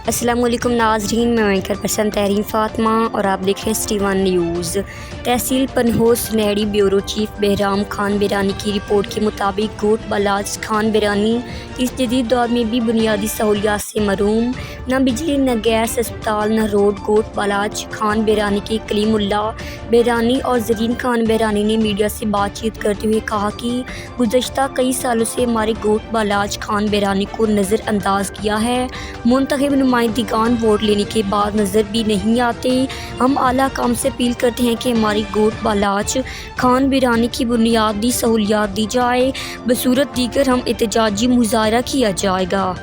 अस्सलामुअलैकुम नाज़रीन, मैं एंकर पर्सन तहरीन फ़ातिमा और आप देख रहे हैं ST1 न्यूज़। तहसील पनहोस सुनहरी ब्यूरो चीफ बहराम खान बिरानी की रिपोर्ट के मुताबिक गोट बालाज खान बिरानी इस जदीद दौर में भी बुनियादी सहूलियात से महरूम, न बिजली, न गैस, अस्पताल, न रोड। गोट बालाज खान बिरानी के कलीमुल्ला बहरानी और ज़रीन खान बहरानी ने मीडिया से बातचीत करते हुए कहा कि गुज़श्ता कई सालों से हमारे गोट बालाज खान बहरानी को नज़रअंदाज किया है। मुंतखब नुमाइंदगान वोट लेने के बाद नज़र भी नहीं आते। हम आला काम से अपील करते हैं कि हमारी गोट बालाज खान बिरानी की बुनियादी सहूलियात दी जाए, बसूरत दीगर हम एहतजाजी मुजाहरा किया जाएगा।